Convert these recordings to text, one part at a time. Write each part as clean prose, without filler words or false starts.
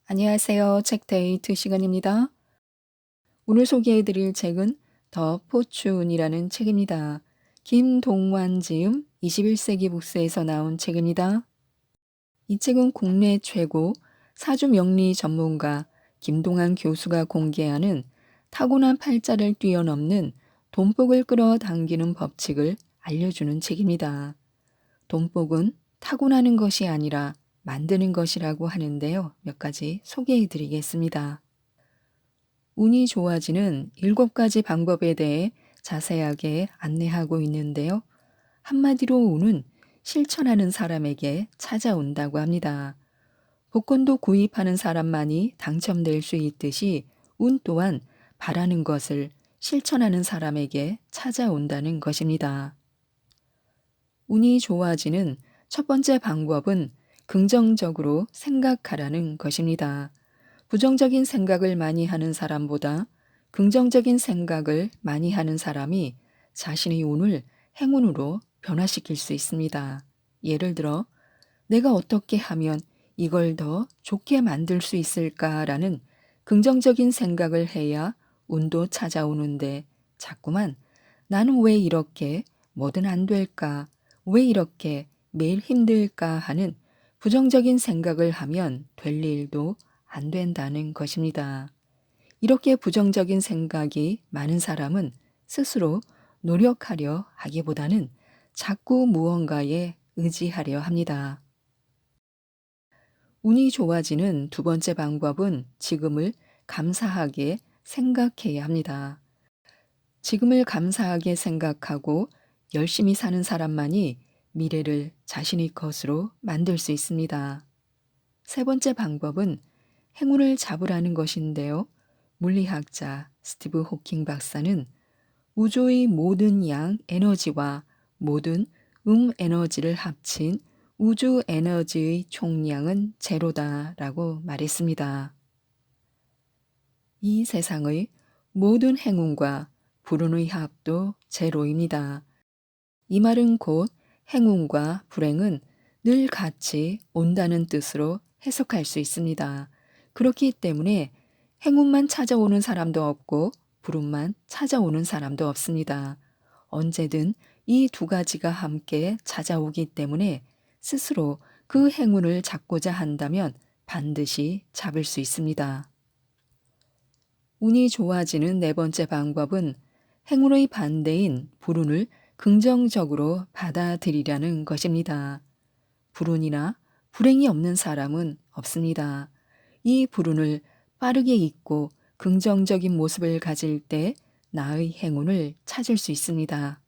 안녕하세요. 책데이트 시간입니다. 오늘 소개해드릴 책은 더 포춘이라는 책입니다. 김동완 지음 21세기 북스에서 나온 책입니다. 이 책은 국내 최고 사주 명리 전문가 김동완 교수가 공개하는 타고난 팔자를 뛰어넘는 돈복을 끌어당기는 법칙을 알려주는 책입니다. 돈복은 타고나는 것이 아니라 만드는 것이라고 하는데요. 몇 가지 소개해 드리겠습니다. 운이 좋아지는 7가지 방법에 대해 자세하게 안내하고 있는데요. 한마디로 운은 실천하는 사람에게 찾아온다고 합니다. 복권도 구입하는 사람만이 당첨될 수 있듯이 운 또한 바라는 것을 실천하는 사람에게 찾아온다는 것입니다. 운이 좋아지는 첫 번째 방법은 긍정적으로 생각하라는 것입니다. 부정적인 생각을 많이 하는 사람보다 긍정적인 생각을 많이 하는 사람이 자신의 운을 행운으로 변화시킬 수 있습니다. 예를 들어, 내가 어떻게 하면 이걸 더 좋게 만들 수 있을까라는 긍정적인 생각을 해야 운도 찾아오는데 자꾸만 나는 왜 이렇게 뭐든 안 될까? 왜 이렇게 매일 힘들까 하는 부정적인 생각을 하면 될 일도 안 된다는 것입니다. 이렇게 부정적인 생각이 많은 사람은 스스로 노력하려 하기보다는 자꾸 무언가에 의지하려 합니다. 운이 좋아지는 두 번째 방법은 지금을 감사하게 생각해야 합니다. 지금을 감사하게 생각하고 열심히 사는 사람만이 미래를 자신의 것으로 만들 수 있습니다. 세 번째 방법은 행운을 잡으라는 것인데요. 물리학자 스티브 호킹 박사는 우주의 모든 양 에너지와 모든 에너지를 합친 우주 에너지의 총량은 제로다라고 말했습니다. 이 세상의 모든 행운과 불운의 합도 제로입니다. 이 말은 곧 행운과 불행은 늘 같이 온다는 뜻으로 해석할 수 있습니다. 그렇기 때문에 행운만 찾아오는 사람도 없고 불운만 찾아오는 사람도 없습니다. 언제든 이 두 가지가 함께 찾아오기 때문에 스스로 그 행운을 잡고자 한다면 반드시 잡을 수 있습니다. 운이 좋아지는 네 번째 방법은 행운의 반대인 불운을 긍정적으로 받아들이려는 것입니다. 불운이나 불행이 없는 사람은 없습니다. 이 불운을 빠르게 잊고 긍정적인 모습을 가질 때 나의 행운을 찾을 수 있습니다.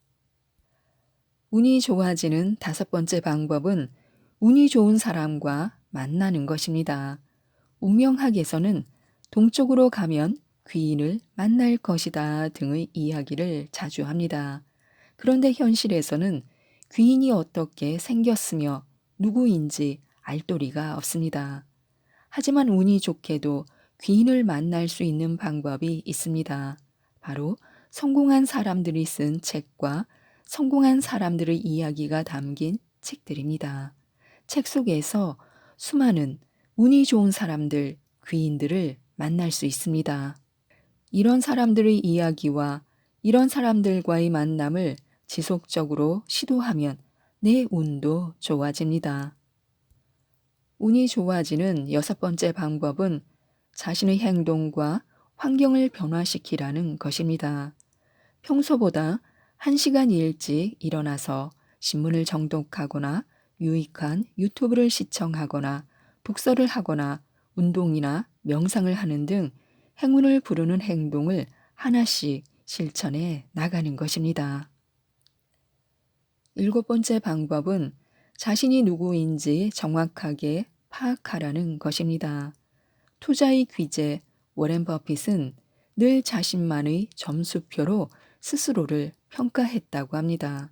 운이 좋아지는 다섯 번째 방법은 운이 좋은 사람과 만나는 것입니다. 운명학에서는 동쪽으로 가면 귀인을 만날 것이다 등의 이야기를 자주 합니다. 그런데 현실에서는 귀인이 어떻게 생겼으며 누구인지 알 도리가 없습니다. 하지만 운이 좋게도 귀인을 만날 수 있는 방법이 있습니다. 바로 성공한 사람들이 쓴 책과 성공한 사람들의 이야기가 담긴 책들입니다. 책 속에서 수많은 운이 좋은 사람들, 귀인들을 만날 수 있습니다. 이런 사람들의 이야기와 이런 사람들과의 만남을 지속적으로 시도하면 내 운도 좋아집니다. 운이 좋아지는 여섯 번째 방법은 자신의 행동과 환경을 변화시키라는 것입니다. 평소보다 1시간 일찍 일어나서 신문을 정독하거나 유익한 유튜브를 시청하거나 독서를 하거나 운동이나 명상을 하는 등 행운을 부르는 행동을 하나씩 실천해 나가는 것입니다. 일곱 번째 방법은 자신이 누구인지 정확하게 파악하라는 것입니다. 투자의 귀재 워렌 버핏은 늘 자신만의 점수표로 스스로를 평가했다고 합니다.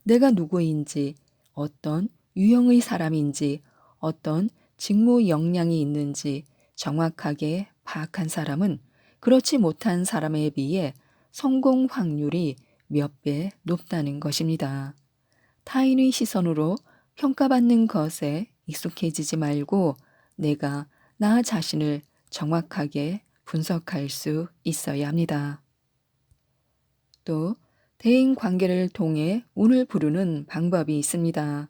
내가 누구인지, 어떤 유형의 사람인지, 어떤 직무 역량이 있는지 정확하게 파악한 사람은 그렇지 못한 사람에 비해 성공 확률이 몇 배 높다는 것입니다. 타인의 시선으로 평가받는 것에 익숙해지지 말고 내가 나 자신을 정확하게 분석할 수 있어야 합니다. 또 대인 관계를 통해 운을 부르는 방법이 있습니다.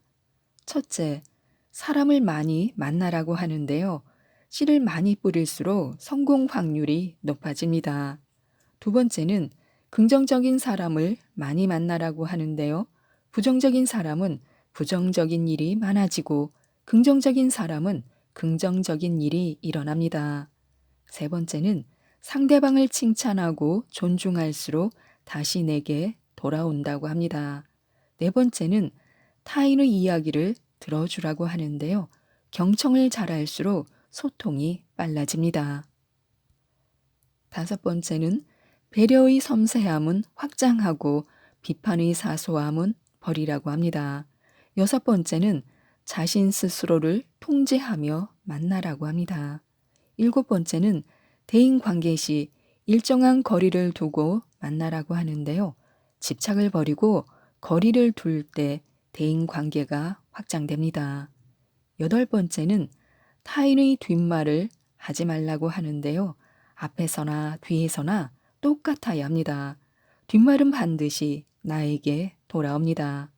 첫째, 사람을 많이 만나라고 하는데요. 씨를 많이 뿌릴수록 성공 확률이 높아집니다. 두 번째는 긍정적인 사람을 많이 만나라고 하는데요. 부정적인 사람은 부정적인 일이 많아지고 긍정적인 사람은 긍정적인 일이 일어납니다. 세 번째는 상대방을 칭찬하고 존중할수록 다시 내게 돌아온다고 합니다. 네 번째는 타인의 이야기를 들어주라고 하는데요. 경청을 잘할수록 소통이 빨라집니다. 다섯 번째는 배려의 섬세함은 확장하고 비판의 사소함은 버리라고 합니다. 여섯 번째는 자신 스스로를 통제하며 만나라고 합니다. 일곱 번째는 대인 관계 시 일정한 거리를 두고 만나라고 하는데요. 집착을 버리고 거리를 둘 때 대인 관계가 확장됩니다. 여덟 번째는 타인의 뒷말을 하지 말라고 하는데요. 앞에서나 뒤에서나 똑같아야 합니다. 뒷말은 반드시 나에게 돌아옵니다.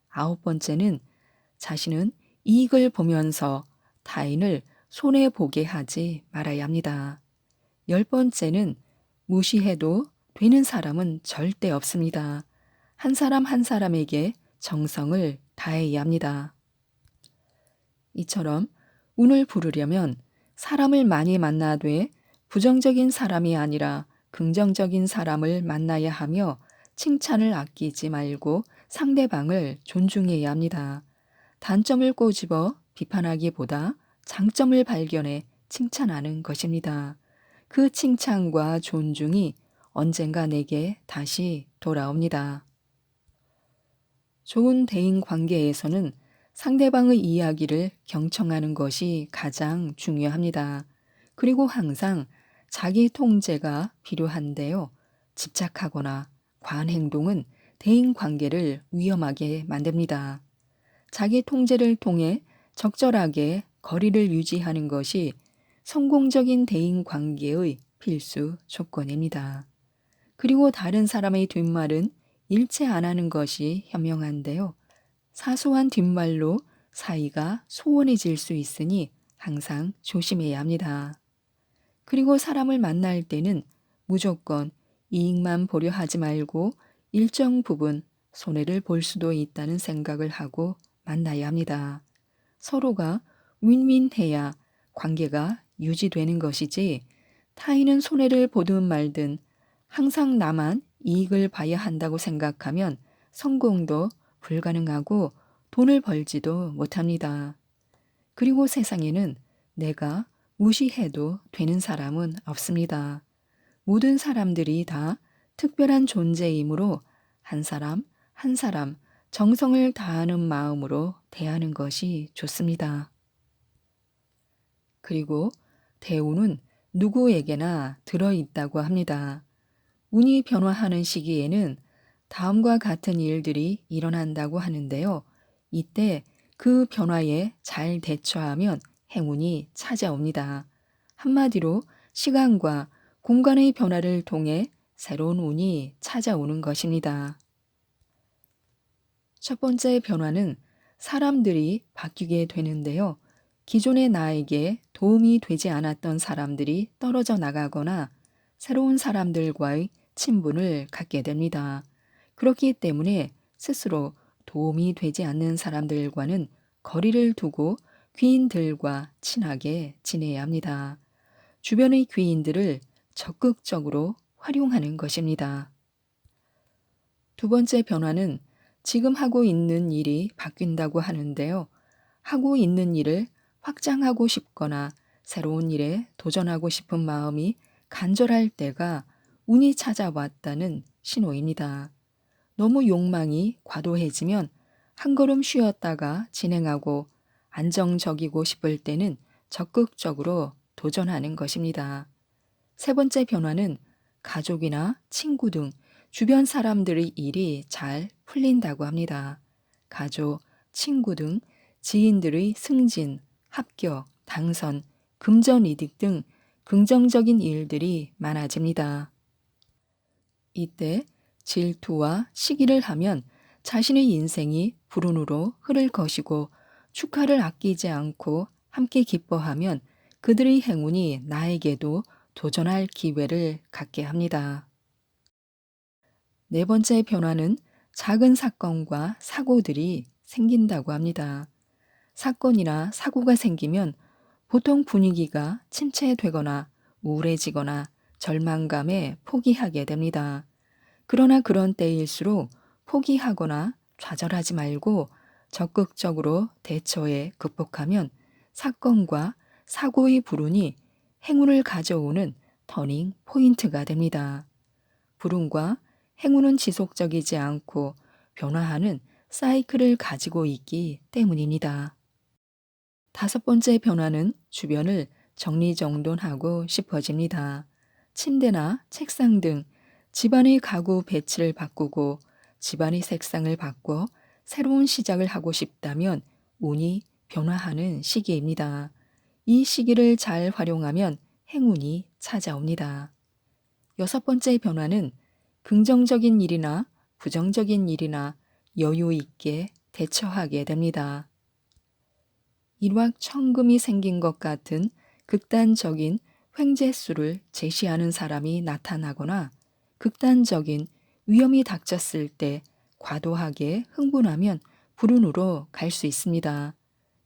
아홉 번째는 자신은 이익을 보면서 타인을 손해보게 하지 말아야 합니다. 열 번째는 무시해도 되는 사람은 절대 없습니다. 한 사람 한 사람에게 정성을 다해야 합니다. 이처럼 운을 부르려면 사람을 많이 만나되 부정적인 사람이 아니라 긍정적인 사람을 만나야 하며 칭찬을 아끼지 말고 상대방을 존중해야 합니다. 단점을 꼬집어 비판하기보다 장점을 발견해 칭찬하는 것입니다. 그 칭찬과 존중이 언젠가 내게 다시 돌아옵니다. 좋은 대인 관계에서는 상대방의 이야기를 경청하는 것이 가장 중요합니다. 그리고 항상 자기 통제가 필요한데요. 집착하거나 과한 행동은 대인 관계를 위험하게 만듭니다. 자기 통제를 통해 적절하게 거리를 유지하는 것이 성공적인 대인 관계의 필수 조건입니다. 그리고 다른 사람의 뒷말은 일체 안 하는 것이 현명한데요. 사소한 뒷말로 사이가 소원해질 수 있으니 항상 조심해야 합니다. 그리고 사람을 만날 때는 무조건 이익만 보려 하지 말고 일정 부분 손해를 볼 수도 있다는 생각을 하고 만나야 합니다. 서로가 윈윈해야 관계가 유지되는 것이지 타인은 손해를 보든 말든 항상 나만 이익을 봐야 한다고 생각하면 성공도 불가능하고 돈을 벌지도 못합니다. 그리고 세상에는 내가 무시해도 되는 사람은 없습니다. 모든 사람들이 다 특별한 존재이므로 한 사람 한 사람 정성을 다하는 마음으로 대하는 것이 좋습니다. 그리고 대운은 누구에게나 들어있다고 합니다. 운이 변화하는 시기에는 다음과 같은 일들이 일어난다고 하는데요. 이때 그 변화에 잘 대처하면 행운이 찾아옵니다. 한마디로 시간과 공간의 변화를 통해 새로운 운이 찾아오는 것입니다. 첫 번째 변화는 사람들이 바뀌게 되는데요. 기존의 나에게 도움이 되지 않았던 사람들이 떨어져 나가거나 새로운 사람들과의 친분을 갖게 됩니다. 그렇기 때문에 스스로 도움이 되지 않는 사람들과는 거리를 두고 귀인들과 친하게 지내야 합니다. 주변의 귀인들을 적극적으로 활용하는 것입니다. 두 번째 변화는 지금 하고 있는 일이 바뀐다고 하는데요. 하고 있는 일을 확장하고 싶거나 새로운 일에 도전하고 싶은 마음이 간절할 때가 운이 찾아왔다는 신호입니다. 너무 욕망이 과도해지면 한 걸음 쉬었다가 진행하고 안정적이고 싶을 때는 적극적으로 도전하는 것입니다. 세 번째 변화는 가족이나 친구 등 주변 사람들의 일이 잘 풀린다고 합니다. 가족, 친구 등 지인들의 승진, 합격, 당선, 금전 이득 등 긍정적인 일들이 많아집니다. 이때 질투와 시기를 하면 자신의 인생이 불운으로 흐를 것이고 축하를 아끼지 않고 함께 기뻐하면 그들의 행운이 나에게도 도전할 기회를 갖게 합니다. 네 번째 변화는 작은 사건과 사고들이 생긴다고 합니다. 사건이나 사고가 생기면 보통 분위기가 침체되거나 우울해지거나 절망감에 포기하게 됩니다. 그러나 그런 때일수록 포기하거나 좌절하지 말고 적극적으로 대처해 극복하면 사건과 사고의 불운이 행운을 가져오는 터닝 포인트가 됩니다. 불운과 행운은 지속적이지 않고 변화하는 사이클을 가지고 있기 때문입니다. 다섯 번째 변화는 주변을 정리정돈하고 싶어집니다. 침대나 책상 등 집안의 가구 배치를 바꾸고 집안의 색상을 바꿔 새로운 시작을 하고 싶다면 운이 변화하는 시기입니다. 이 시기를 잘 활용하면 행운이 찾아옵니다. 여섯 번째 변화는 긍정적인 일이나 부정적인 일이나 여유 있게 대처하게 됩니다. 일확천금이 생긴 것 같은 극단적인 횡재수를 제시하는 사람이 나타나거나 극단적인 위험이 닥쳤을 때 과도하게 흥분하면 불운으로 갈 수 있습니다.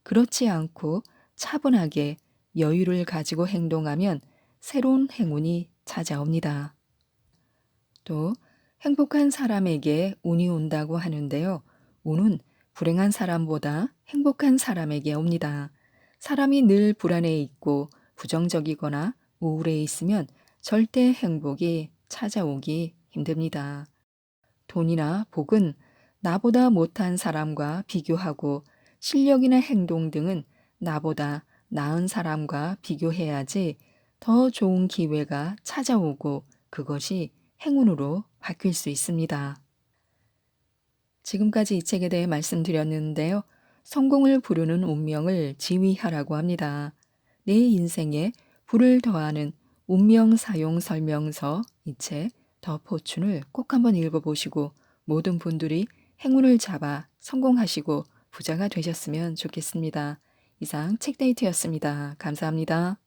그렇지 않고 차분하게 여유를 가지고 행동하면 새로운 행운이 찾아옵니다. 또 행복한 사람에게 운이 온다고 하는데요. 운은 불행한 사람보다 행복한 사람에게 옵니다. 사람이 늘 불안해 있고 부정적이거나 우울해 있으면 절대 행복이 찾아오기 힘듭니다. 돈이나 복은 나보다 못한 사람과 비교하고 실력이나 행동 등은 나보다 나은 사람과 비교해야지 더 좋은 기회가 찾아오고 그것이 행운으로 바뀔 수 있습니다. 지금까지 이 책에 대해 말씀드렸는데요. 성공을 부르는 운명을 지휘하라고 합니다. 내 인생에 불을 더하는 운명 사용 설명서 이 책 더 포춘을 꼭 한번 읽어보시고 모든 분들이 행운을 잡아 성공하시고 부자가 되셨으면 좋겠습니다. 이상 책데이트였습니다. 감사합니다.